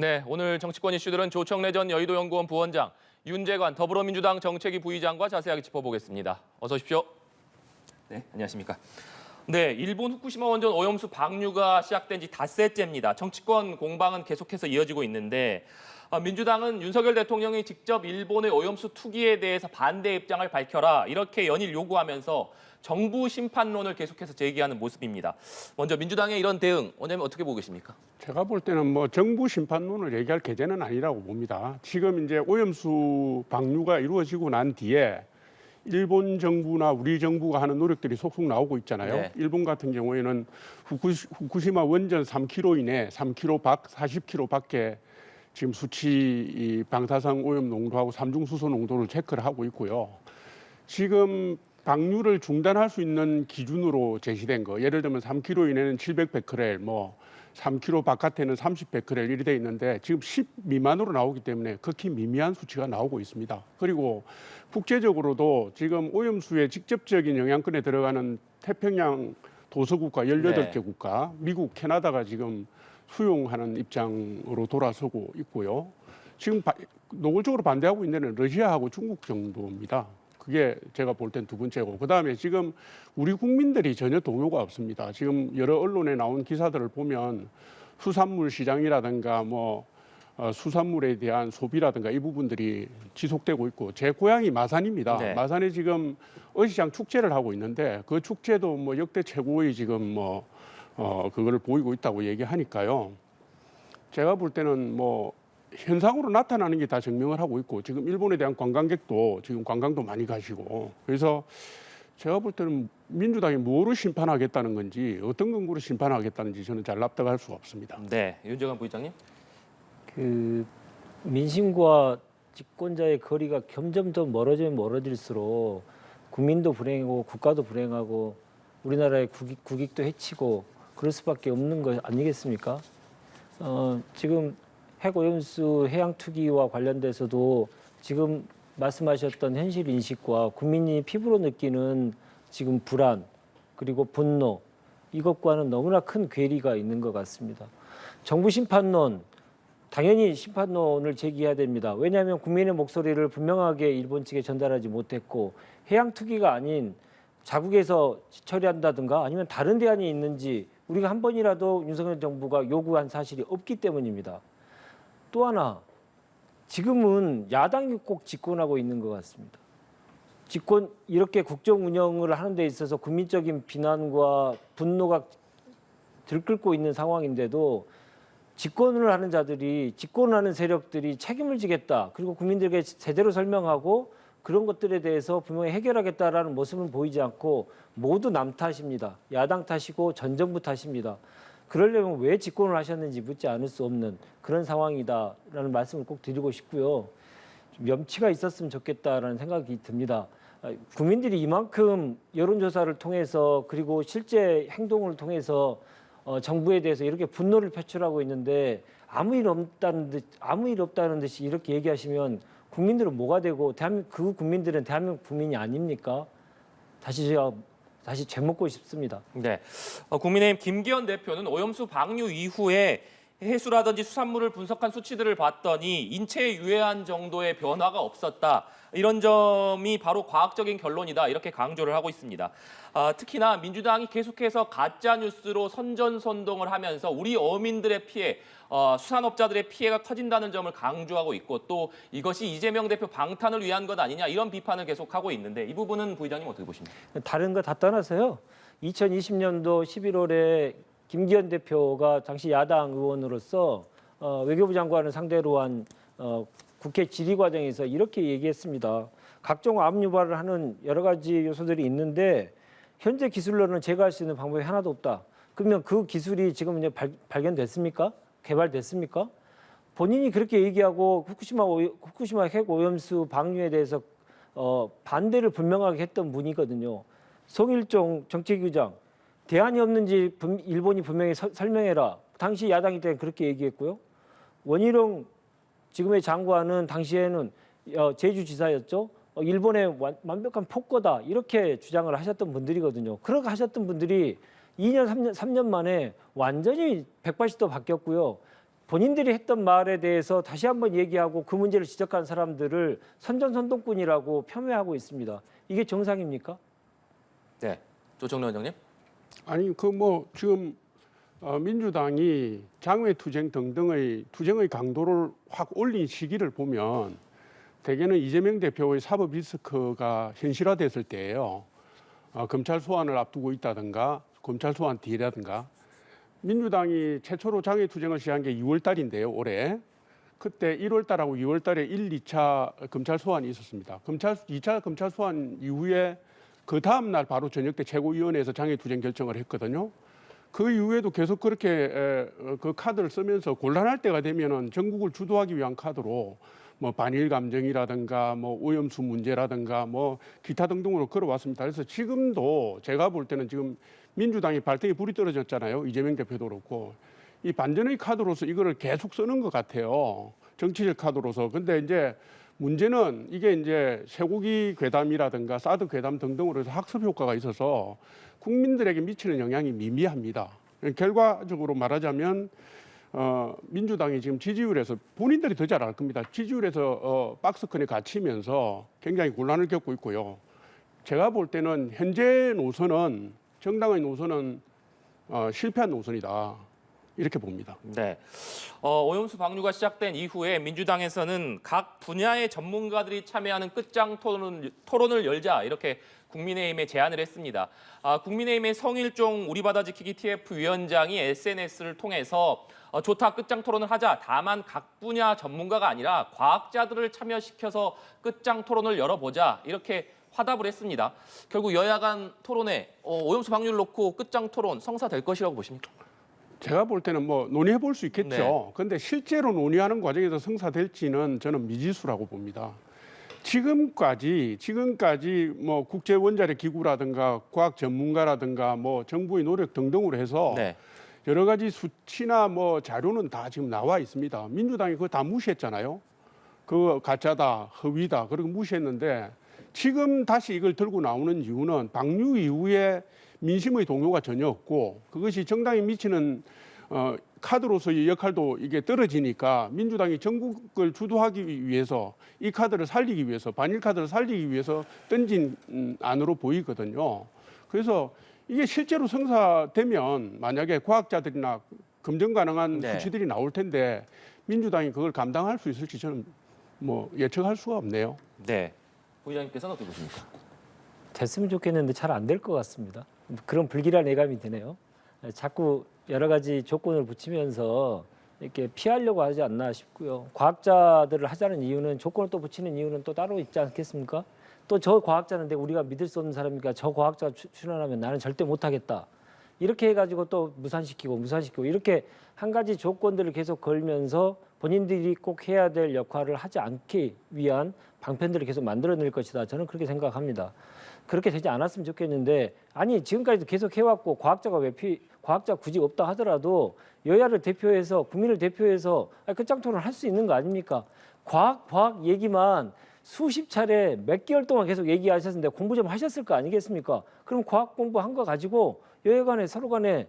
네, 오늘 정치권 이슈들은 조청래 전 여의도연구원 부원장, 윤재관 더불어민주당 정책위 부의장과 자세하게 짚어보겠습니다. 어서 오십시오. 네, 안녕하십니까. 네, 일본 후쿠시마 원전 오염수 방류가 시작된 지 닷새째입니다. 정치권 공방은 계속해서 이어지고 있는데 민주당은 윤석열 대통령이 직접 일본의 오염수 투기에 대해서 반대 입장을 밝혀라 이렇게 연일 요구하면서 정부 심판론을 계속해서 제기하는 모습입니다. 먼저 민주당의 이런 대응, 원장님 어떻게 보고 계십니까? 제가 볼 때는 정부 심판론을 얘기할 계제는 아니라고 봅니다. 지금 이제 오염수 방류가 이루어지고 난 뒤에 일본 정부나 우리 정부가 하는 노력들이 속속 나오고 있잖아요. 네. 일본 같은 경우에는 후쿠시마 원전 3km 이내, 3km 밖, 40km 밖에 지금 수치 방사성 오염 농도하고 삼중수소 농도를 체크를 하고 있고요. 지금 방류를 중단할 수 있는 기준으로 제시된 거, 예를 들면 3km 이내는 700베크렐, 3km 바깥에는 30베크렐 이렇게 돼 있는데 지금 10 미만으로 나오기 때문에 극히 미미한 수치가 나오고 있습니다. 그리고 국제적으로도 지금 오염수의 직접적인 영향권에 들어가는 태평양 도서국가 18개 국가, 미국, 캐나다가 지금 수용하는 입장으로 돌아서고 있고요. 지금 노골적으로 반대하고 있는 데는 러시아하고 중국 정도입니다. 그게 제가 볼 땐 두 번째고, 그다음에 지금 우리 국민들이 전혀 동요가 없습니다. 지금 여러 언론에 나온 기사들을 보면 수산물 시장이라든가 수산물에 대한 소비라든가 이 부분들이 지속되고 있고, 제 고향이 마산입니다. 네. 마산에 지금 어시장 축제를 하고 있는데 그 축제도 역대 최고의 지금 그거를 보이고 있다고 얘기하니까요. 제가 볼 때는 현상으로 나타나는 게 다 증명을 하고 있고, 지금 일본에 대한 관광객도 지금 관광도 많이 가시고, 그래서 제가 볼 때는 민주당이 뭐로 심판하겠다는 건지, 어떤 근거로 심판하겠다는지 저는 잘 납득할 수가 없습니다. 네, 윤재관 부의장님. 민심과 집권자의 거리가 점점 더 멀어지면 멀어질수록 국민도 불행하고 국가도 불행하고 우리나라의 국익도 해치고 그럴 수밖에 없는 거 아니겠습니까? 지금 핵오염수 해양 투기와 관련돼서도 지금 말씀하셨던 현실 인식과 국민이 피부로 느끼는 지금 불안 그리고 분노, 이것과는 너무나 큰 괴리가 있는 것 같습니다. 정부 심판론, 당연히 심판론을 제기해야 됩니다. 왜냐하면 국민의 목소리를 분명하게 일본 측에 전달하지 못했고, 해양 투기가 아닌 자국에서 처리한다든가 아니면 다른 대안이 있는지 우리가 한 번이라도 윤석열 정부가 요구한 사실이 없기 때문입니다. 또 하나, 지금은 야당이 꼭 집권하고 있는 것 같습니다. 이렇게 국정 운영을 하는 데 있어서 국민적인 비난과 분노가 들끓고 있는 상황인데도 집권을 하는 자들이, 집권을 하는 세력들이 책임을 지겠다, 그리고 국민들에게 제대로 설명하고 그런 것들에 대해서 분명히 해결하겠다라는 모습은 보이지 않고 모두 남 탓입니다. 야당 탓이고 전 정부 탓입니다. 그러려면 왜 집권을 하셨는지 묻지 않을 수 없는 그런 상황이다라는 말씀을 꼭 드리고 싶고요. 좀 염치가 있었으면 좋겠다라는 생각이 듭니다. 국민들이 이만큼 여론조사를 통해서 그리고 실제 행동을 통해서 정부에 대해서 이렇게 분노를 표출하고 있는데 아무 일 없다는 듯이 이렇게 얘기하시면 국민들은 뭐가 되고 그 국민들은 대한민국 국민이 아닙니까? 다시 죄묻고 싶습니다. 네, 국민의힘 김기현 대표는 오염수 방류 이후에 해수라든지 수산물을 분석한 수치들을 봤더니 인체에 유해한 정도의 변화가 없었다. 이런 점이 바로 과학적인 결론이다. 이렇게 강조를 하고 있습니다. 특히나 민주당이 계속해서 가짜 뉴스로 선전선동을 하면서 우리 어민들의 피해, 수산업자들의 피해가 커진다는 점을 강조하고 있고, 또 이것이 이재명 대표 방탄을 위한 것 아니냐 이런 비판을 계속하고 있는데, 이 부분은 부의장님 어떻게 보십니까? 다른 거 다 떠나서요. 2020년도 11월에 김기현 대표가 당시 야당 의원으로서 외교부 장관을 상대로 한 국회 질의 과정에서 이렇게 얘기했습니다. 각종 암 유발을 하는 여러 가지 요소들이 있는데 현재 기술로는 제거할 수 있는 방법이 하나도 없다. 그러면 그 기술이 지금 이제 발견됐습니까? 개발됐습니까? 본인이 그렇게 얘기하고 후쿠시마 핵 오염수 방류에 대해서 반대를 분명하게 했던 분이거든요. 송일종 정책위장, 대안이 없는지 일본이 분명히 설명해라. 당시 야당일 때는 그렇게 얘기했고요. 원희룡 지금의 장관은 당시에는 제주지사였죠. 일본의 완벽한 폭거다 이렇게 주장을 하셨던 분들이거든요. 그렇게 하셨던 분들이 2년, 3년 만에 완전히 180도 바뀌었고요. 본인들이 했던 말에 대해서 다시 한번 얘기하고 그 문제를 지적한 사람들을 선전선동꾼이라고 폄훼하고 있습니다. 이게 정상입니까? 네, 조청래 원장님. 아니 그 뭐 지금 민주당이 장외투쟁 등등의 투쟁의 강도를 확 올린 시기를 보면 대개는 이재명 대표의 사법 리스크가 현실화됐을 때예요. 검찰 소환을 앞두고 있다든가 검찰 소환 뒤라든가 민주당이 최초로 장외투쟁을 시작한 게 2월 달인데요, 올해. 그때 1월 달하고 2월 달에 1, 2차 검찰 소환이 있었습니다. 2차 검찰 소환 이후에 그 다음 날 바로 저녁 때 최고위원회에서 장외투쟁 결정을 했거든요. 그 이후에도 계속 그렇게 그 카드를 쓰면서 곤란할 때가 되면은 전국을 주도하기 위한 카드로 뭐 반일 감정이라든가 뭐 오염수 문제라든가 뭐 기타 등등으로 걸어왔습니다. 그래서 지금도 제가 볼 때는 지금 민주당이 발등에 불이 떨어졌잖아요. 이재명 대표도 그렇고 이 반전의 카드로서 이거를 계속 쓰는 것 같아요. 정치적 카드로서. 근데 이제 문제는 이게 이제 쇠고기 괴담이라든가 사드 괴담 등등으로 해서 학습 효과가 있어서 국민들에게 미치는 영향이 미미합니다. 결과적으로 말하자면 민주당이 지금 지지율에서 본인들이 더 잘 알 겁니다. 지지율에서 박스권에 갇히면서 굉장히 곤란을 겪고 있고요. 제가 볼 때는 현재 노선은 정당의 노선은 실패한 노선이다. 이렇게 봅니다. 네. 오염수 방류가 시작된 이후에 민주당에서는 각 분야의 전문가들이 참여하는 끝장 토론을 열자 이렇게 국민의힘에 제안을 했습니다. 국민의힘의 성일종 우리바다 지키기 TF 위원장이 SNS를 통해서 좋다 끝장 토론을 하자. 다만 각 분야 전문가가 아니라 과학자들을 참여시켜서 끝장 토론을 열어보자 이렇게 화답을 했습니다. 결국 여야 간 토론에 오염수 방류를 놓고 끝장 토론 성사될 것이라고 보십니까? 제가 볼 때는 뭐 논의해 볼 수 있겠죠. 네. 그런데 실제로 논의하는 과정에서 성사될지는 저는 미지수라고 봅니다. 지금까지 뭐 국제 원자력 기구라든가 과학 전문가라든가 뭐 정부의 노력 등등으로 해서 네. 여러 가지 수치나 뭐 자료는 다 지금 나와 있습니다. 민주당이 그거 다 무시했잖아요. 그거 가짜다, 허위다, 그리고 무시했는데 지금 다시 이걸 들고 나오는 이유는 방류 이후에 민심의 동요가 전혀 없고 그것이 정당이 미치는 카드로서의 역할도 이게 떨어지니까 민주당이 전국을 주도하기 위해서 이 카드를 살리기 위해서 반일 카드를 살리기 위해서 던진 안으로 보이거든요. 그래서 이게 실제로 성사되면 만약에 과학자들이나 검증 가능한 네. 수치들이 나올 텐데 민주당이 그걸 감당할 수 있을지 저는 뭐 예측할 수가 없네요. 네. 부의장님께서는 어떻게 보십니까? 됐으면 좋겠는데 잘 안 될 것 같습니다. 그런 불길한 예감이 드네요. 자꾸 여러 가지 조건을 붙이면서 이렇게 피하려고 하지 않나 싶고요. 과학자들을 하자는 이유는 조건을 또 붙이는 이유는 또 따로 있지 않겠습니까? 또 저 과학자인데 우리가 믿을 수 없는 사람이니까 저 과학자가 출연하면 나는 절대 못하겠다. 이렇게 해가지고 또 무산시키고 이렇게 한 가지 조건들을 계속 걸면서 본인들이 꼭 해야 될 역할을 하지 않기 위한 방편들을 계속 만들어낼 것이다. 저는 그렇게 생각합니다. 그렇게 되지 않았으면 좋겠는데 아니 지금까지도 계속 해왔고 과학자 굳이 없다 하더라도 여야를 대표해서 국민을 대표해서 끝장 토론을 할 수 있는 거 아닙니까? 과학 얘기만 수십 차례 몇 개월 동안 계속 얘기하셨는데 공부 좀 하셨을 거 아니겠습니까? 그럼 과학 공부한 거 가지고 여야 간에 서로 간에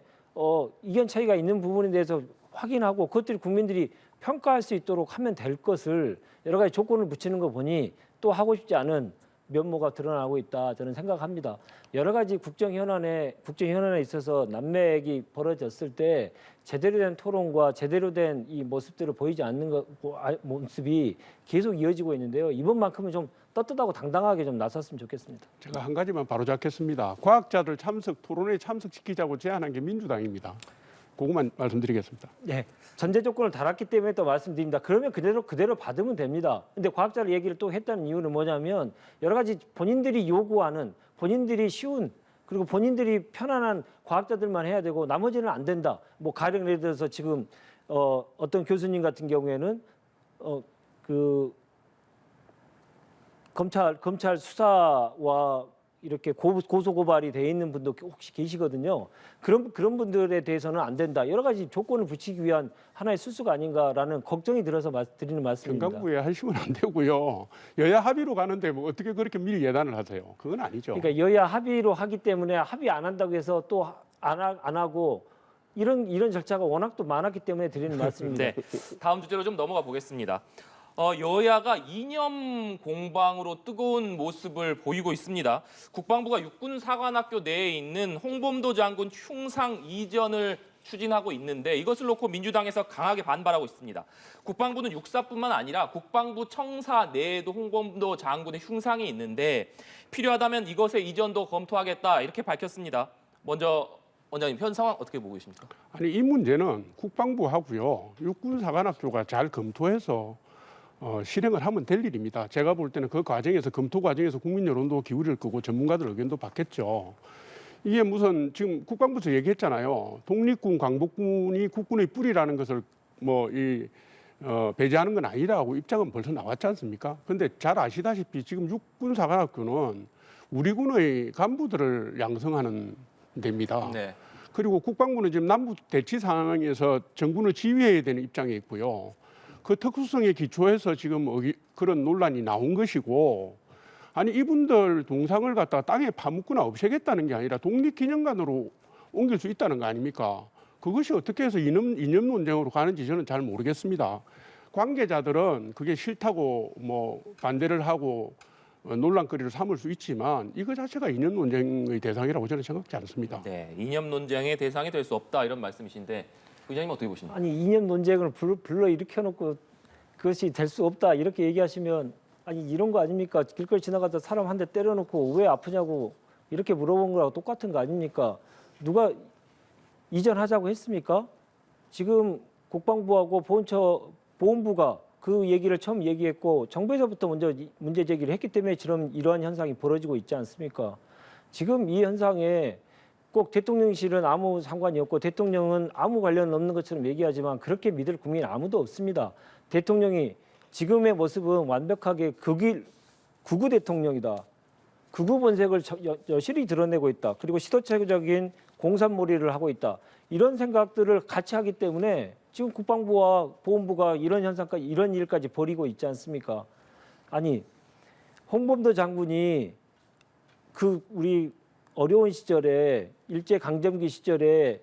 이견 차이가 있는 부분에 대해서 확인하고 그것들이 국민들이 평가할 수 있도록 하면 될 것을 여러 가지 조건을 붙이는 거 보니 또 하고 싶지 않은 면모가 드러나고 있다 저는 생각합니다. 여러 가지 국정 현안에 있어서 난맥이 벌어졌을 때 제대로 된 토론과 제대로 된 이 모습들을 보이지 않는 모습이 계속 이어지고 있는데요. 이번만큼은 좀 떳떳하고 당당하게 좀 나섰으면 좋겠습니다. 제가 한 가지만 바로잡겠습니다. 과학자들 토론에 참석시키자고 제안한 게 민주당입니다. 그것만 말씀드리겠습니다. 네, 전제 조건을 달았기 때문에 또 말씀드립니다. 그러면 그대로 받으면 됩니다. 근데 과학자를 얘기를 또 했다는 이유는 뭐냐면 여러 가지 본인들이 요구하는 본인들이 쉬운 그리고 본인들이 편안한 과학자들만 해야 되고 나머지는 안 된다. 뭐 가령 예를 들어서 지금 어떤 교수님 같은 경우에는 그 검찰 수사와 이렇게 고소 고발이 돼 있는 분도 혹시 계시거든요. 그런 분들에 대해서는 안 된다. 여러 가지 조건을 붙이기 위한 하나의 수수가 아닌가라는 걱정이 들어서 드리는 말씀입니다. 경강부에 하시면 안 되고요. 여야 합의로 가는데 뭐 어떻게 그렇게 미리 예단을 하세요? 그건 아니죠. 그러니까 여야 합의로 하기 때문에 합의 안 한다고 해서 또 안 하고 이런 절차가 워낙 또 많았기 때문에 드리는 말씀입니다. 네, 다음 주제로 좀 넘어가 보겠습니다. 여야가 이념 공방으로 뜨거운 모습을 보이고 있습니다. 국방부가 육군사관학교 내에 있는 홍범도 장군 흉상 이전을 추진하고 있는데 이것을 놓고 민주당에서 강하게 반발하고 있습니다. 국방부는 육사뿐만 아니라 국방부 청사 내에도 홍범도 장군의 흉상이 있는데 필요하다면 이것의 이전도 검토하겠다 이렇게 밝혔습니다. 먼저 원장님 현 상황 어떻게 보고 계십니까? 아니 이 문제는 국방부하고요 육군사관학교가 잘 검토해서 실행을 하면 될 일입니다. 제가 볼 때는 그 과정에서 검토 과정에서 국민 여론도 기울일 거고 전문가들 의견도 받겠죠. 이게 무슨 지금 국방부에서 얘기했잖아요. 독립군 광복군이 국군의 뿌리라는 것을 배제하는 건 아니라고 입장은 벌써 나왔지 않습니까? 그런데 잘 아시다시피 지금 육군사관학교는 우리 군의 간부들을 양성하는 데입니다. 네. 그리고 국방부는 지금 남북 대치 상황에서 정군을 지휘해야 되는 입장에 있고요. 그 특수성에 기초해서 지금 그런 논란이 나온 것이고, 아니 이분들 동상을 갖다가 땅에 파묻거나 없애겠다는 게 아니라 독립기념관으로 옮길 수 있다는 거 아닙니까? 그것이 어떻게 해서 이념 논쟁으로 가는지 저는 잘 모르겠습니다. 관계자들은 그게 싫다고 반대를 하고 논란거리를 삼을 수 있지만 이거 자체가 이념 논쟁의 대상이라고 저는 생각지 않습니다. 네, 이념 논쟁의 대상이 될 수 없다 이런 말씀이신데 부장님 어떻게 보십니까? 아니 이념 논쟁을 불러 일으켜놓고 그것이 될 수 없다 이렇게 얘기하시면 아니 이런 거 아닙니까? 길거리 지나가다 사람 한 대 때려놓고 왜 아프냐고 이렇게 물어본 거랑 똑같은 거 아닙니까? 누가 이전하자고 했습니까? 지금 국방부하고 보훈부가 그 얘기를 처음 얘기했고 정부에서부터 먼저 문제 제기를 했기 때문에 이러한 현상이 벌어지고 있지 않습니까? 지금 이 현상에 꼭 대통령실은 아무 상관이 없고 대통령은 아무 관련 없는 것처럼 얘기하지만 그렇게 믿을 국민 아무도 없습니다. 대통령이 지금의 모습은 완벽하게 극우 대통령이다. 극우 본색을 여실히 드러내고 있다. 그리고 시도체계적인 공산몰이를 하고 있다. 이런 생각들을 같이 하기 때문에 지금 국방부와 보훈부가 이런 현상까지 이런 일까지 벌이고 있지 않습니까? 아니 홍범도 장군이 우리 어려운 시절에 일제 강점기 시절에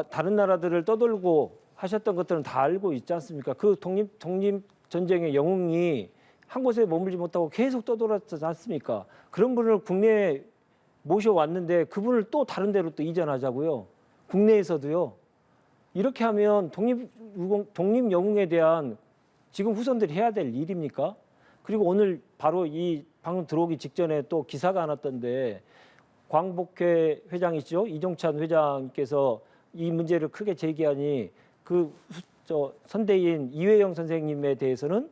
다른 나라들을 떠돌고 하셨던 것들은 다 알고 있지 않습니까? 그 독립 전쟁의 영웅이 한 곳에 머물지 못하고 계속 떠돌았지 않습니까? 그런 분을 국내에 모셔왔는데 그분을 또 다른 데로 또 이전하자고요. 국내에서도요. 이렇게 하면 독립 영웅에 대한 지금 후손들이 해야 될 일입니까? 그리고 오늘 바로 이 방금 들어오기 직전에 또 기사가 하나 떴는데 광복회 회장이시죠? 이종찬 회장께서 이 문제를 크게 제기하니 선대인 이회영 선생님에 대해서는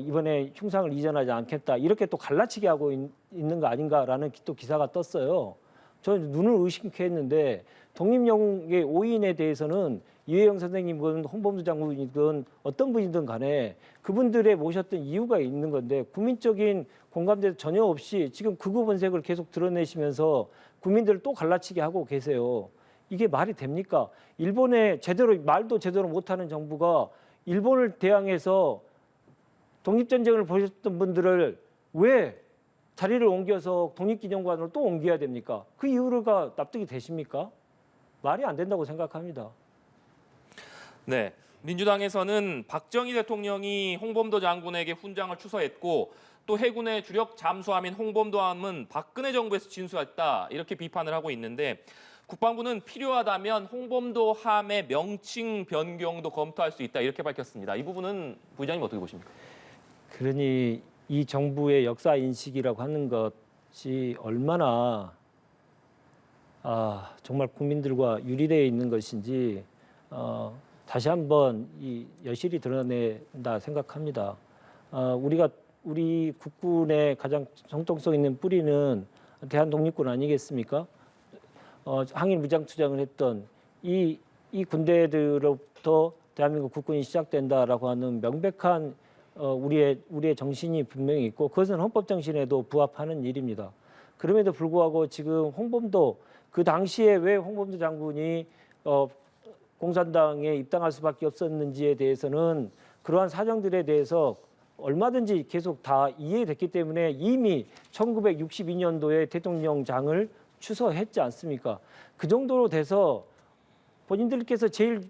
이번에 흉상을 이전하지 않겠다 이렇게 또 갈라치기 하고 있는 거 아닌가라는 또 기사가 떴어요. 저는 눈을 의심케 했는데 독립영웅의 5인에 대해서는 이회영 선생님이든 홍범도 장군이든 어떤 분이든 간에 그분들의 모셨던 이유가 있는 건데 국민적인 공감대 전혀 없이 지금 극우 본색을 계속 드러내시면서 국민들을 또 갈라치게 하고 계세요. 이게 말이 됩니까? 일본에 말도 제대로 못하는 정부가 일본을 대항해서 독립전쟁을 보셨던 분들을 왜 자리를 옮겨서 독립기념관으로 또 옮겨야 됩니까? 그 이유가 납득이 되십니까? 말이 안 된다고 생각합니다. 네, 민주당에서는 박정희 대통령이 홍범도 장군에게 훈장을 추서했고 또 해군의 주력 잠수함인 홍범도함은 박근혜 정부에서 진수했다 이렇게 비판을 하고 있는데 국방부는 필요하다면 홍범도함의 명칭 변경도 검토할 수 있다 이렇게 밝혔습니다. 이 부분은 부의장님 어떻게 보십니까? 그러니 이 정부의 역사 인식이라고 하는 것이 얼마나 정말 국민들과 유리되어 있는 것인지 다시 한번 여실히 드러낸다 생각합니다. 우리 국군의 가장 정통성 있는 뿌리는 대한독립군 아니겠습니까? 항일 무장투쟁을 했던 이 군대들로부터 대한민국 국군이 시작된다라고 하는 명백한 우리의 정신이 분명히 있고 그것은 헌법 정신에도 부합하는 일입니다. 그럼에도 불구하고 지금 홍범도 그 당시에 왜 홍범도 장군이 공산당에 입당할 수밖에 없었는지에 대해서는 그러한 사정들에 대해서 얼마든지 계속 다 이해됐기 때문에 이미 1962년도에 대통령장을 추서했지 않습니까? 그 정도로 돼서 본인들께서 제일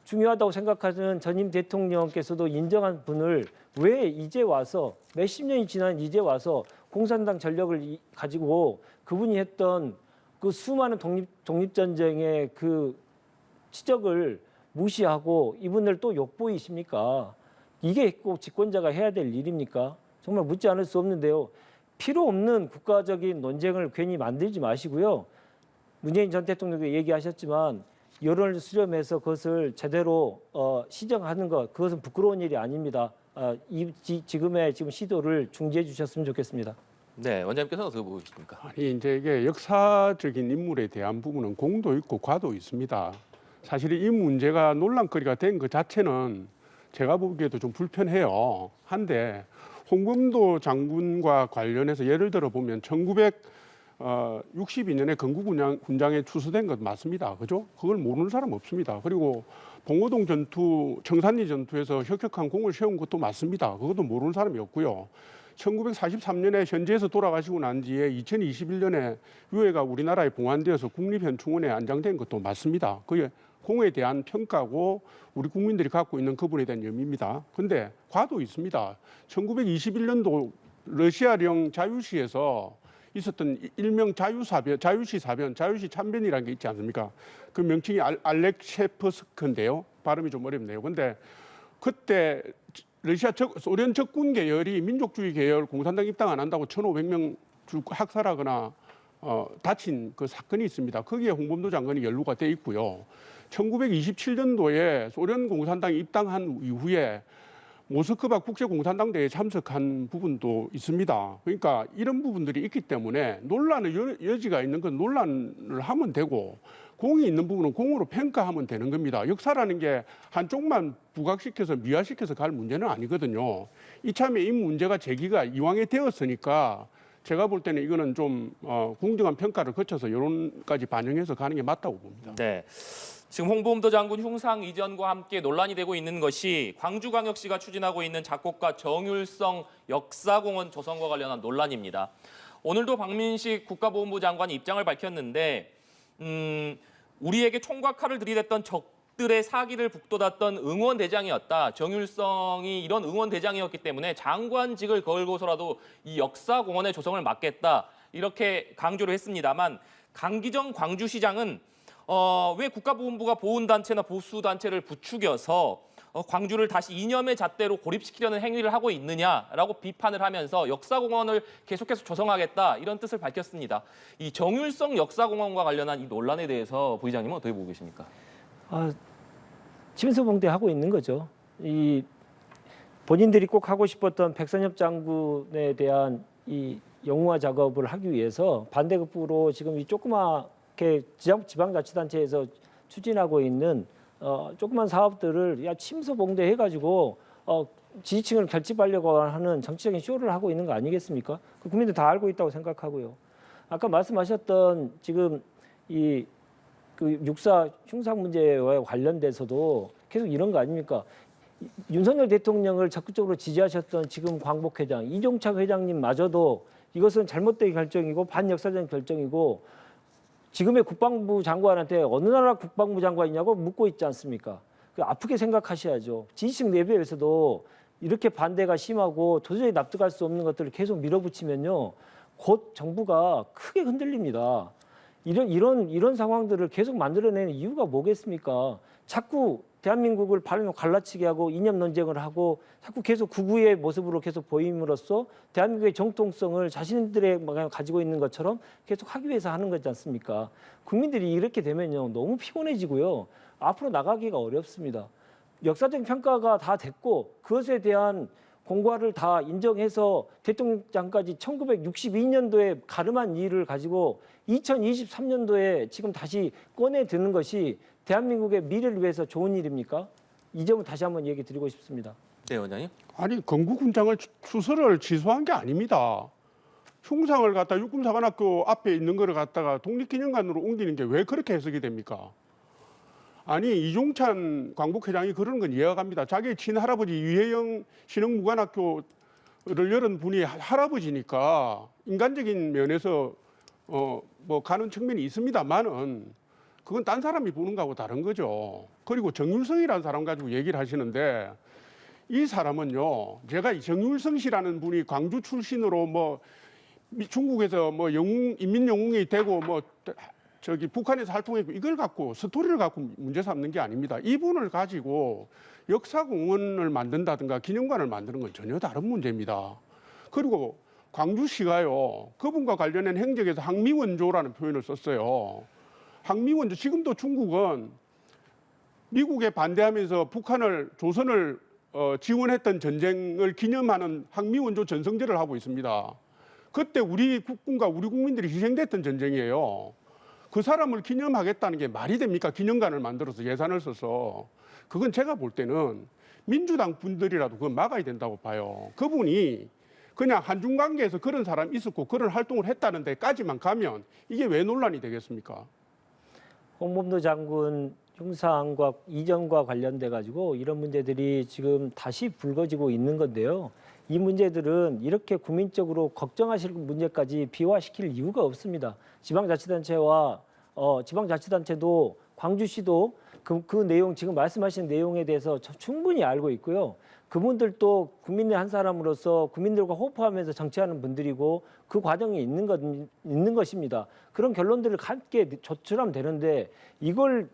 중요하다고 생각하는 전임 대통령께서도 인정한 분을 왜 이제 와서 몇십 년이 지난 이제 와서 공산당 전력을 가지고 그분이 했던 그 수많은 독립전쟁의 그 치적을 무시하고 이분들 또 욕보이십니까? 이게 꼭 집권자가 해야 될 일입니까? 정말 묻지 않을 수 없는데요. 필요 없는 국가적인 논쟁을 괜히 만들지 마시고요. 문재인 전 대통령도 얘기하셨지만 여론을 수렴해서 그것을 제대로 시정하는 것, 그것은 부끄러운 일이 아닙니다. 지금의 시도를 중지해 주셨으면 좋겠습니다. 네, 원장님께서는 어떻게 보고 계십니까? 아니 이제 이게 역사적인 인물에 대한 부분은 공도 있고 과도 있습니다. 사실 이 문제가 논란거리가 된 것 자체는 제가 보기에도 좀 불편해요. 한데 홍범도 장군과 관련해서 예를 들어 보면 1962년에 건국군장에 추수된 것 맞습니다. 그죠? 그걸 모르는 사람 없습니다. 그리고 봉오동 전투, 청산리 전투에서 혁혁한 공을 세운 것도 맞습니다. 그것도 모르는 사람이 없고요. 1943년에 현지에서 돌아가시고 난 뒤에 2021년에 유해가 우리나라에 봉안되어서 국립현충원에 안장된 것도 맞습니다. 그게 공에 대한 평가고 우리 국민들이 갖고 있는 그분에 대한 염입니다. 그런데 과도 있습니다. 1921년도 러시아령 자유시에서 있었던 일명 자유시 사변, 자유시 참변이라는 게 있지 않습니까? 그 명칭이 알렉셰프스크인데요. 발음이 좀 어렵네요. 그런데 그때 소련 적군 계열이 민족주의 계열 공산당 입당 안 한다고 1,500명 학살하거나 다친 그 사건이 있습니다. 거기에 홍범도 장관이 연루가 돼 있고요. 1927년도에 소련 공산당이 입당한 이후에 모스크바 국제공산당대회에 참석한 부분도 있습니다. 그러니까 이런 부분들이 있기 때문에 논란의 여지가 있는 건 논란을 하면 되고 공이 있는 부분은 공으로 평가하면 되는 겁니다. 역사라는 게 한쪽만 부각시켜서 미화시켜서 갈 문제는 아니거든요. 이참에 이 문제가 제기가 이왕에 되었으니까 제가 볼 때는 이거는 좀 공정한 평가를 거쳐서 여론까지 반영해서 가는 게 맞다고 봅니다. 네. 지금 홍범도 장군 흉상 이전과 함께 논란이 되고 있는 것이 광주광역시가 추진하고 있는 작곡가 정율성 역사공원 조성과 관련한 논란입니다. 오늘도 박민식 국가보훈부 장관이 입장을 밝혔는데 우리에게 총과 칼을 들이댔던 적들의 사기를 북돋았던 응원대장이었다. 정율성이 이런 응원대장이었기 때문에 장관직을 걸고서라도 이 역사공원의 조성을 막겠다. 이렇게 강조를 했습니다만 강기정 광주시장은 왜 국가보훈부가 보훈단체나 보수단체를 부추겨서 광주를 다시 이념의 잣대로 고립시키려는 행위를 하고 있느냐라고 비판을 하면서 역사공원을 계속해서 조성하겠다 이런 뜻을 밝혔습니다. 이 정율성 역사공원과 관련한 이 논란에 대해서 부의장님은 어떻게 보고 계십니까? 침소봉대하고 있는 거죠. 이 본인들이 꼭 하고 싶었던 백선엽 장군에 대한 이 영웅화 작업을 하기 위해서 반대급부로 지금 이 조그맣게 지방자치단체에서 추진하고 있는 조그만 사업들을 침소봉대 해가지고 지지층을 결집하려고 하는 정치적인 쇼를 하고 있는 거 아니겠습니까? 그 국민들 다 알고 있다고 생각하고요. 아까 말씀하셨던 지금 그 육사 흉상 문제와 관련돼서도 계속 이런 거 아닙니까? 윤석열 대통령을 적극적으로 지지하셨던 지금 광복회장 이종착 회장님마저도 이것은 잘못된 결정이고 반역사적 결정이고 지금의 국방부 장관한테 어느 나라 국방부 장관이냐고 묻고 있지 않습니까? 아프게 생각하셔야죠. 지지층 내부에서도 이렇게 반대가 심하고 도저히 납득할 수 없는 것들을 계속 밀어붙이면요, 곧 정부가 크게 흔들립니다. 이런 상황들을 계속 만들어내는 이유가 뭐겠습니까? 자꾸 대한민국을 갈라치게 하고 이념 논쟁을 하고 자꾸 계속 구구의 모습으로 계속 보임으로써 대한민국의 정통성을 자신들의 가지고 있는 것처럼 계속 하기 위해서 하는 거지 않습니까? 국민들이 이렇게 되면요 너무 피곤해지고요 앞으로 나가기가 어렵습니다. 역사적 평가가 다 됐고 그것에 대한 공과를 다 인정해서 대통령장까지 1962년도에 가름한 일을 가지고 2023년도에 지금 다시 꺼내 드는 것이 대한민국의 미래를 위해서 좋은 일입니까? 이 점을 다시 한번 얘기 드리고 싶습니다. 네, 원장님. 아니 건국훈장을 추서를 취소한 게 아닙니다. 흉상을 갖다 육군사관학교 앞에 있는 거를 갖다가 독립기념관으로 옮기는 게 왜 그렇게 해석이 됩니까? 아니 이종찬 광복회장이 그러는 건 이해가 갑니다. 자기 친할아버지 유해영 신흥무관학교를 열은 분이 할아버지니까 인간적인 면에서 뭐 가는 측면이 있습니다만은 그건 딴 사람이 보는 거하고 다른 거죠. 그리고 정율성이라는 사람 가지고 얘기를 하시는데 이 사람은요, 제가 이 정율성 씨라는 분이 광주 출신으로 뭐 중국에서 뭐 인민영웅이 되고 뭐 저기 북한에서 활동했고 이걸 갖고 스토리를 갖고 문제 삼는 게 아닙니다. 이분을 가지고 역사공원을 만든다든가 기념관을 만드는 건 전혀 다른 문제입니다. 그리고 광주시가요, 그분과 관련된 행적에서 항미원조라는 표현을 썼어요. 항미원조, 지금도 중국은 미국에 반대하면서 조선을 지원했던 전쟁을 기념하는 항미원조 전성제를 하고 있습니다. 그때 우리 국군과 우리 국민들이 희생됐던 전쟁이에요. 그 사람을 기념하겠다는 게 말이 됩니까? 기념관을 만들어서 예산을 써서. 그건 제가 볼 때는 민주당 분들이라도 그건 막아야 된다고 봐요. 그분이 그냥 한중 관계에서 그런 사람이 있었고 그런 활동을 했다는 데까지만 가면 이게 왜 논란이 되겠습니까? 홍범도 장군 흉상과 이전과 관련돼 가지고 이런 문제들이 지금 다시 불거지고 있는 건데요. 이 문제들은 이렇게 국민적으로 걱정하실 문제까지 비화시킬 이유가 없습니다. 지방자치단체도 광주시도 그 내용 지금 말씀하신 내용에 대해서 충분히 알고 있고요. 그분들도 국민의 한 사람으로서 국민들과 호흡하면서 정치하는 분들이고 그 과정이 있는 것입니다. 그런 결론들을 함께 조출하면 되는데 이걸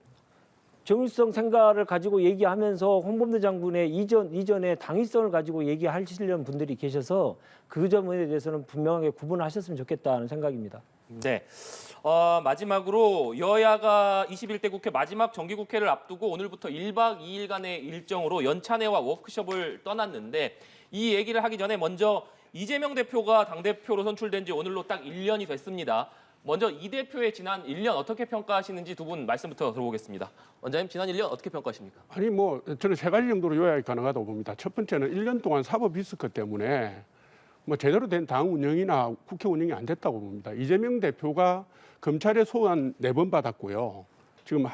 정일성 생각을 가지고 얘기하면서 홍범도 장군의 이전에 당위성을 가지고 얘기하시려는 분들이 계셔서 그 점에 대해서는 분명하게 구분하셨으면 좋겠다는 생각입니다. 네. 마지막으로 여야가 21대 국회 마지막 정기국회를 앞두고 오늘부터 1박 2일간의 일정으로 연찬회와 워크숍을 떠났는데 이 얘기를 하기 전에 먼저 이재명 대표가 당대표로 선출된 지 오늘로 딱 1년이 됐습니다. 먼저 이 대표의 지난 1년 어떻게 평가하시는지 두 분 말씀부터 들어보겠습니다. 원장님, 지난 1년 어떻게 평가하십니까? 아니 뭐 저는 세 가지 정도로 요약이 가능하다고 봅니다. 첫 번째는 1년 동안 사법 리스크 때문에 뭐 제대로 된 당 운영이나 국회 운영이 안 됐다고 봅니다. 이재명 대표가 검찰의 소환 4번 받았고요. 지금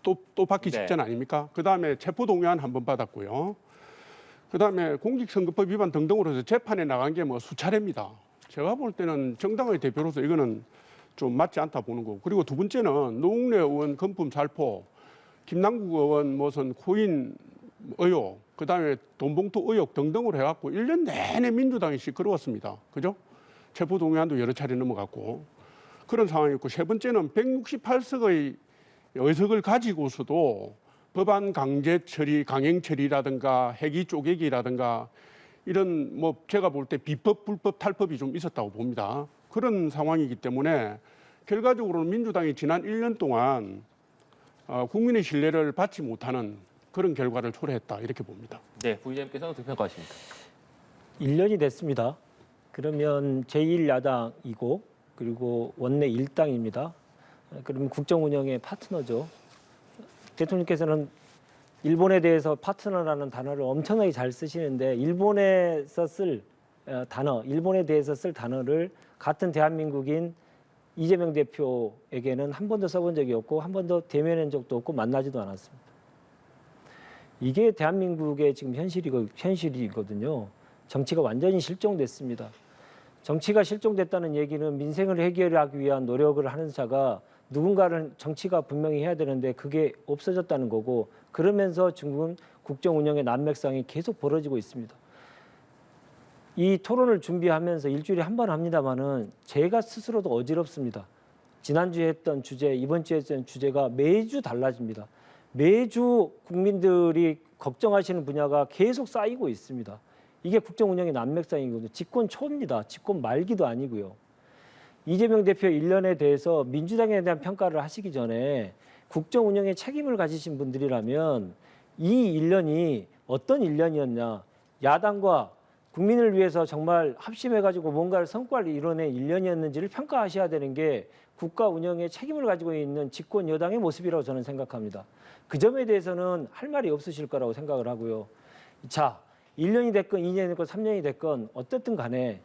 또 받기 직전 아닙니까? 그다음에 체포동의안 1번 받았고요. 그다음에 공직선거법 위반 등등으로 해서 재판에 나간 게 뭐 수차례입니다. 제가 볼 때는 정당의 대표로서 이거는 좀 맞지 않다 보는 거고. 그리고 두 번째는 노웅래 의원 금품 살포, 김남국 의원 무슨 코인 의혹, 그다음에 돈봉투 의혹 등등으로 해갖고 1년 내내 민주당이 시끄러웠습니다. 그죠? 체포동의안도 여러 차례 넘어갔고 그런 상황이었고, 세 번째는 168석의 의석을 가지고서도 법안 강제 처리, 강행 처리라든가 회기 쪼개기라든가 이런 뭐 제가 볼 때 비법, 불법, 탈법이 좀 있었다고 봅니다. 그런 상황이기 때문에 결과적으로는 민주당이 지난 1년 동안 국민의 신뢰를 받지 못하는 그런 결과를 초래했다 이렇게 봅니다. 네, 부의장님께서는 어떻게 평가하십니까? 1년이 됐습니다. 그러면 제1야당이고 그리고 원내 1당입니다. 그러면 국정 운영의 파트너죠. 대통령께서는 일본에 대해서 파트너라는 단어를 엄청나게 잘 쓰시는데 일본에 대해서 쓸 단어를 같은 대한민국인 이재명 대표에게는 한 번도 써본 적이 없고 한 번도 대면한 적도 없고 만나지도 않았습니다. 이게 대한민국의 지금 현실이거든요. 정치가 완전히 실종됐습니다. 정치가 실종됐다는 얘기는 민생을 해결하기 위한 노력을 하는 자가 누군가를 정치가 분명히 해야 되는데 그게 없어졌다는 거고, 그러면서 중국은 국정 운영의 난맥상이 계속 벌어지고 있습니다. 이 토론을 준비하면서 일주일에 한 번 합니다마는 제가 스스로도 어지럽습니다. 지난주에 했던 주제, 이번 주에 했던 주제가 매주 달라집니다. 매주 국민들이 걱정하시는 분야가 계속 쌓이고 있습니다. 이게 국정 운영의 난맥상이거든요. 집권 초입니다. 집권 말기도 아니고요. 이재명 대표 1년에 대해서 민주당에 대한 평가를 하시기 전에 국정 운영에 책임을 가지신 분들이라면 이 1년이 어떤 1년이었냐, 야당과 국민을 위해서 정말 합심해가지고 뭔가를 성과를 이뤄낸 1년이었는지를 평가하셔야 되는 게 국가 운영에 책임을 가지고 있는 집권 여당의 모습이라고 저는 생각합니다. 그 점에 대해서는 할 말이 없으실 거라고 생각을 하고요. 자, 1년이 됐건 2년이 됐건 3년이 됐건 어쨌든 간에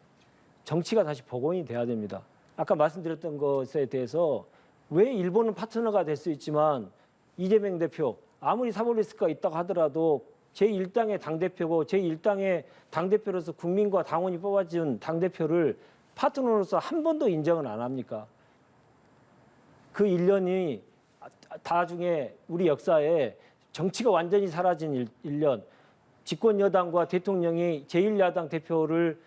정치가 다시 복원이 돼야 됩니다. 아까 말씀드렸던 것에 대해서 왜 일본은 파트너가 될 수 있지만 이재명 대표 아무리 사법 리스크가 있다고 하더라도 제1당의 당대표고 제1당의 당대표로서 국민과 당원이 뽑아준 당대표를 파트너로서 한 번도 인정을 안 합니까? 그 1년이 나중에 우리 역사에 정치가 완전히 사라진 1년, 집권 여당과 대통령이 제1야당 대표를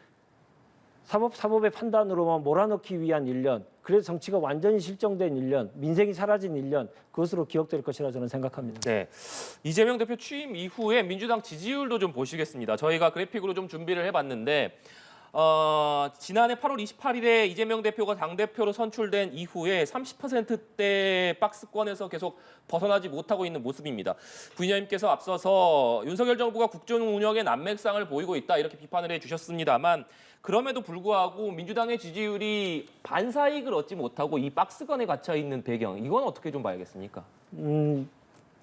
사법의 판단으로만 몰아넣기 위한 1년, 그래서 정치가 완전히 실종된 1년, 민생이 사라진 1년, 그것으로 기억될 것이라 저는 생각합니다. 네, 이재명 대표 취임 이후에 민주당 지지율도 좀 보시겠습니다. 저희가 그래픽으로 좀 준비를 해봤는데 지난해 8월 28일에 이재명 대표가 당대표로 선출된 이후에 30%대 박스권에서 계속 벗어나지 못하고 있는 모습입니다. 부위원님께서 앞서서 윤석열 정부가 국정 운영에 난맥상을 보이고 있다 이렇게 비판을 해주셨습니다만 그럼에도 불구하고 민주당의 지지율이 반사이익을 얻지 못하고 이 박스권에 갇혀 있는 배경 이건 어떻게 좀 봐야겠습니까?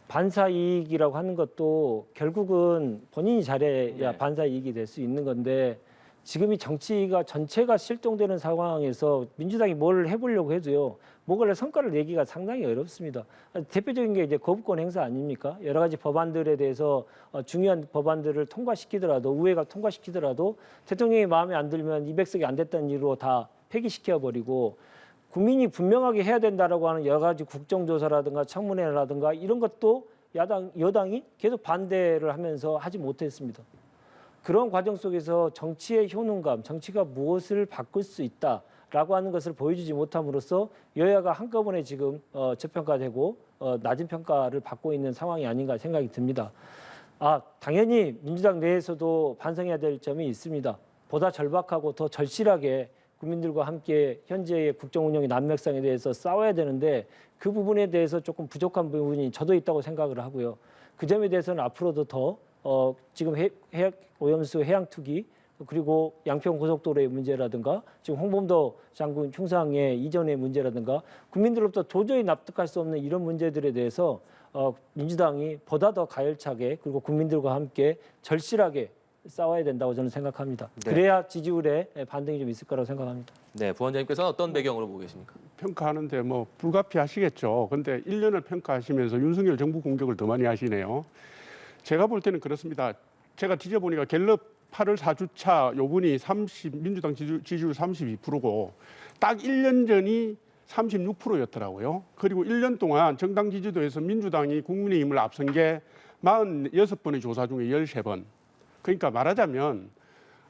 반사이익이라고 하는 것도 결국은 본인이 잘해야 네. 반사이익이 될 수 있는 건데 지금 이 정치가 전체가 실종되는 상황에서 민주당이 뭘 해보려고 해도요. 뭐가 성과를 내기가 상당히 어렵습니다. 대표적인 게 이제 거부권 행사 아닙니까? 여러 가지 법안들에 대해서 중요한 법안들을 통과시키더라도 의회가 통과시키더라도 대통령이 마음에 안 들면 200석이 안 됐다는 이유로 다 폐기시켜버리고 국민이 분명하게 해야 된다라고 하는 여러 가지 국정조사라든가 청문회라든가 이런 것도 여당이 계속 반대를 하면서 하지 못했습니다. 그런 과정 속에서 정치의 효능감, 정치가 무엇을 바꿀 수 있다라고 하는 것을 보여주지 못함으로써 여야가 한꺼번에 지금 저평가되고 낮은 평가를 받고 있는 상황이 아닌가 생각이 듭니다. 당연히 민주당 내에서도 반성해야 될 점이 있습니다. 보다 절박하고 더 절실하게 국민들과 함께 현재의 국정 운영의 난맥상에 대해서 싸워야 되는데 그 부분에 대해서 조금 부족한 부분이 저도 있다고 생각을 하고요. 그 점에 대해서는 앞으로도 더 지금 해양 오염수 해양 투기 그리고 양평 고속도로의 문제라든가 지금 홍범도 장군 흉상의 이전의 문제라든가 국민들로부터 도저히 납득할 수 없는 이런 문제들에 대해서 민주당이 보다 더 가열차게 그리고 국민들과 함께 절실하게 싸워야 된다고 저는 생각합니다. 네. 그래야 지지율에 반등이 좀 있을 거라고 생각합니다. 네, 부원장님께서는 어떤 배경으로 보고 계십니까? 평가하는데 뭐 불가피하시겠죠. 근데 1년을 평가하시면서 윤석열 정부 공격을 더 많이 하시네요. 제가 볼 때는 그렇습니다. 제가 뒤져보니까 갤럽 8월 4주차 요분이 민주당 지지율 32%고 딱 1년 전이 36%였더라고요. 그리고 1년 동안 정당 지지도에서 민주당이 국민의힘을 앞선 게 46번의 조사 중에 13번. 그러니까 말하자면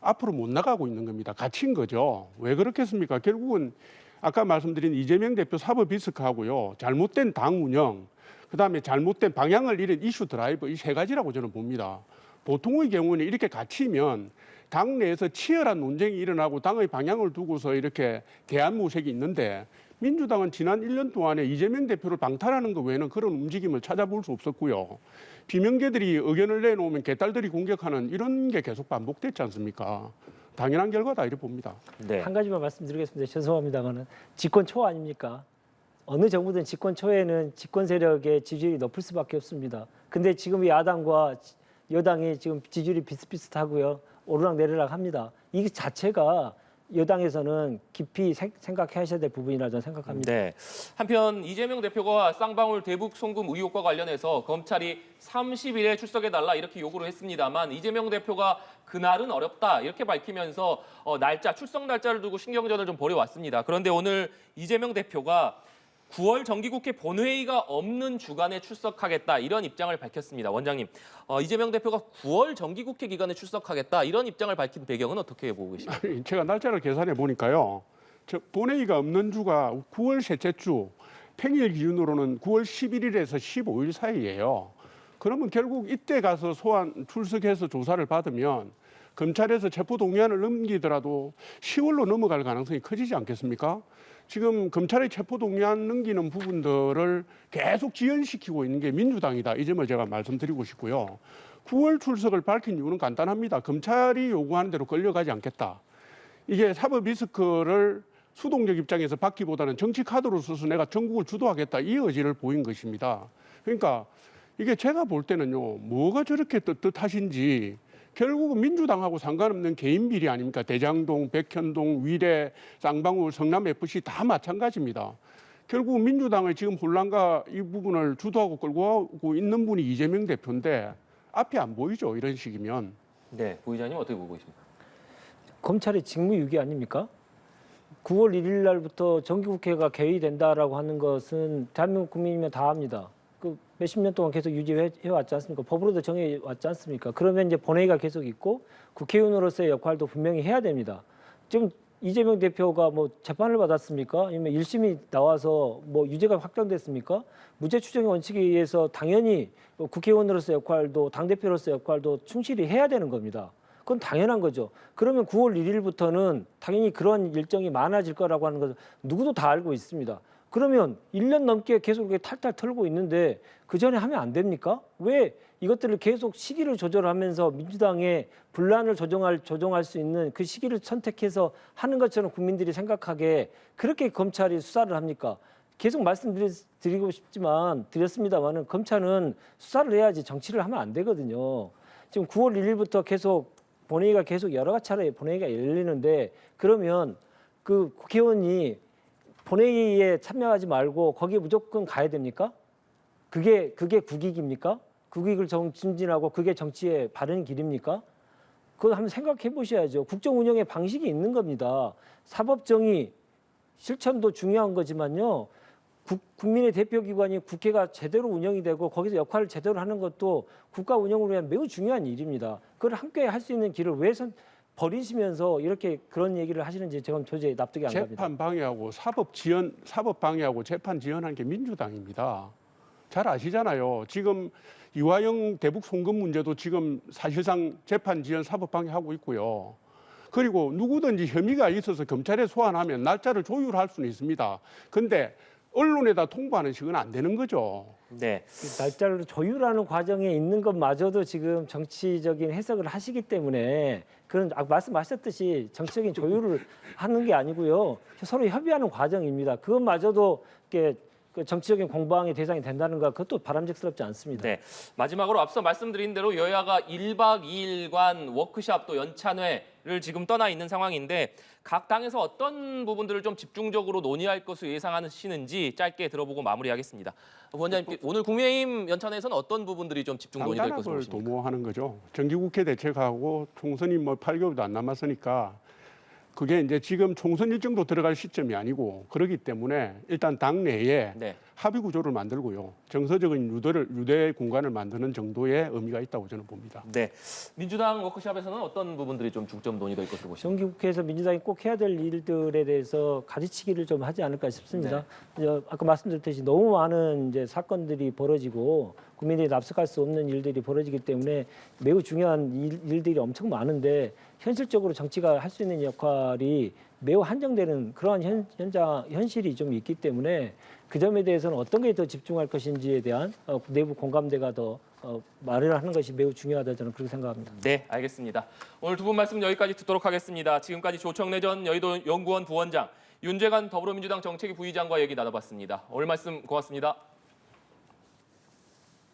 앞으로 못 나가고 있는 겁니다. 갇힌 거죠. 왜 그렇겠습니까? 결국은 아까 말씀드린 이재명 대표 사법 리스크하고요. 잘못된 당 운영, 그다음에 잘못된 방향을 잃은 이슈 드라이브 이 세 가지라고 저는 봅니다. 보통의 경우는 이렇게 갇히면 당 내에서 치열한 논쟁이 일어나고 당의 방향을 두고서 이렇게 대안모색이 있는데 민주당은 지난 1년 동안에 이재명 대표를 방탄하는 것 외에는 그런 움직임을 찾아볼 수 없었고요. 비명계들이 의견을 내놓으면 개딸들이 공격하는 이런 게 계속 반복됐지 않습니까? 당연한 결과다 이렇게 봅니다. 네. 한 가지만 말씀드리겠습니다. 죄송합니다만은 집권 초 아닙니까? 어느 정부든 집권 초에는 집권 세력의 지지율이 높을 수밖에 없습니다. 근데 지금 이 야당과 여당이 지금 지지율이 비슷비슷하고요. 오르락내리락 합니다. 이 자체가 여당에서는 깊이 생각하셔야 될 부분이라 저는 생각합니다. 네. 한편 이재명 대표가 쌍방울 대북 송금 의혹과 관련해서 검찰이 30일에 출석해달라 이렇게 요구를 했습니다만 이재명 대표가 그날은 어렵다 이렇게 밝히면서 출석 날짜를 두고 신경전을 좀 벌여왔습니다. 그런데 오늘 이재명 대표가 9월 정기국회 본회의가 없는 주간에 출석하겠다 이런 입장을 밝혔습니다. 원장님, 이재명 대표가 9월 정기국회 기간에 출석하겠다 이런 입장을 밝힌 배경은 어떻게 보고 계십니까? 제가 날짜를 계산해 보니까요. 본회의가 없는 주가 9월 셋째 주, 평일 기준으로는 9월 11일에서 15일 사이예요. 그러면 결국 이때 가서 출석해서 조사를 받으면 검찰에서 체포동의안을 넘기더라도 10월로 넘어갈 가능성이 커지지 않겠습니까? 지금 검찰의 체포동의안 넘기는 부분들을 계속 지연시키고 있는 게 민주당이다. 이 점을 제가 말씀드리고 싶고요. 9월 출석을 밝힌 이유는 간단합니다. 검찰이 요구하는 대로 끌려가지 않겠다. 이게 사법 리스크를 수동적 입장에서 받기보다는 정치 카드로 써서 내가 전국을 주도하겠다. 이 의지를 보인 것입니다. 그러니까 이게 제가 볼 때는요. 뭐가 저렇게 떳떳하신지 결국은 민주당하고 상관없는 개인 비리 아닙니까? 대장동, 백현동, 위례, 쌍방울, 성남FC 다 마찬가지입니다. 결국 민주당의 지금 혼란과 이 부분을 주도하고 끌고 가고 있는 분이 이재명 대표인데 앞이 안 보이죠. 이런 식이면. 네, 부의장님 어떻게 보고 계십니까? 검찰의 직무유기 아닙니까? 9월 1일 날부터 정기국회가 개의된다라고 하는 것은 대한민국 국민이면 다 압니다. 그 몇십 년 동안 계속 유지해 왔지 않습니까? 법으로도 정해 왔지 않습니까? 그러면 이제 본회의가 계속 있고 국회의원으로서의 역할도 분명히 해야 됩니다. 지금 이재명 대표가 뭐 재판을 받았습니까? 아니면 1심이 나와서 뭐 유죄가 확정됐습니까? 무죄 추정의 원칙에 의해서 당연히 국회의원으로서 역할도 당대표로서 역할도 충실히 해야 되는 겁니다. 그건 당연한 거죠. 그러면 9월 1일부터는 당연히 그런 일정이 많아질 거라고 하는 것은 누구도 다 알고 있습니다. 그러면 1년 넘게 계속 이렇게 탈탈 털고 있는데 그 전에 하면 안 됩니까? 왜 이것들을 계속 시기를 조절하면서 민주당의 분란을 조정할 수 있는 그 시기를 선택해서 하는 것처럼 국민들이 생각하게 그렇게 검찰이 수사를 합니까? 계속 말씀드리고 드렸습니다만은 검찰은 수사를 해야지 정치를 하면 안 되거든요. 지금 9월 1일부터 계속 본회의가 계속 여러 차례 본회의가 열리는데 그러면 그 국회의원이 본회의에 참여하지 말고 거기에 무조건 가야 됩니까? 그게 국익입니까? 국익을 증진하고 그게 정치의 바른 길입니까? 그거 한번 생각해 보셔야죠. 국정 운영의 방식이 있는 겁니다. 사법정의 실천도 중요한 거지만요. 국민의 대표기관이 국회가 제대로 운영이 되고 거기서 역할을 제대로 하는 것도 국가 운영을 위한 매우 중요한 일입니다. 그걸 함께 할 수 있는 길을 왜 버리시면서 이렇게 그런 얘기를 하시는지 제가 도저히 납득이 안 갑니다. 재판 방해하고 사법 방해하고 재판 지연한 게 민주당입니다. 잘 아시잖아요. 지금 이화영 대북 송금 문제도 지금 사실상 재판 지연 사법 방해하고 있고요. 그리고 누구든지 혐의가 있어서 검찰에 소환하면 날짜를 조율할 수는 있습니다. 근데 언론에다 통보하는 식은 안 되는 거죠. 네. 날짜를 조율하는 과정에 있는 것마저도 지금 정치적인 해석을 하시기 때문에 그런 말씀하셨듯이 정치적인 조율을 하는 게 아니고요. 서로 협의하는 과정입니다. 그것마저도 이렇게 정치적인 공방의 대상이 된다는 것 그것도 바람직스럽지 않습니다. 네. 마지막으로 앞서 말씀드린 대로 여야가 1박 2일간 워크숍 또 연찬회를 지금 떠나 있는 상황인데 각 당에서 어떤 부분들을 좀 집중적으로 논의할 것을 예상하시는지 짧게 들어보고 마무리하겠습니다. 부원장님, 오늘 국민의힘 연찬회에서는 어떤 부분들이 좀 집중 논의될 것으로 당단합을 보십니까? 도모하는 거죠. 정기국회 대책하고 총선이 뭐 8개월도 안 남았으니까 그게 이제 지금 총선 일정도 들어갈 시점이 아니고 그렇기 때문에 일단 당내에 네. 합의 구조를 만들고요. 정서적인 유대 공간을 만드는 정도의 의미가 있다고 저는 봅니다. 네. 민주당 워크숍에서는 어떤 부분들이 좀 중점 논의될 것으로 보십니까? 정기국회에서 민주당이 꼭 해야 될 일들에 대해서 가지치기를 좀 하지 않을까 싶습니다. 아까 말씀드렸듯이 너무 많은 이제 사건들이 벌어지고 국민들이 납득할 수 없는 일들이 벌어지기 때문에 매우 중요한 일들이 엄청 많은데 현실적으로 정치가 할 수 있는 역할이 매우 한정되는 그러한 현실이 좀 있기 때문에 그 점에 대해서는 어떤 게 더 집중할 것인지에 대한 내부 공감대가 더 마련하는 것이 매우 중요하다 저는 그렇게 생각합니다. 네, 알겠습니다. 오늘 두 분 말씀 여기까지 듣도록 하겠습니다. 지금까지 조청래 전 여의도 연구원 부원장, 윤재관 더불어민주당 정책위 부의장과 얘기 나눠봤습니다. 오늘 말씀 고맙습니다.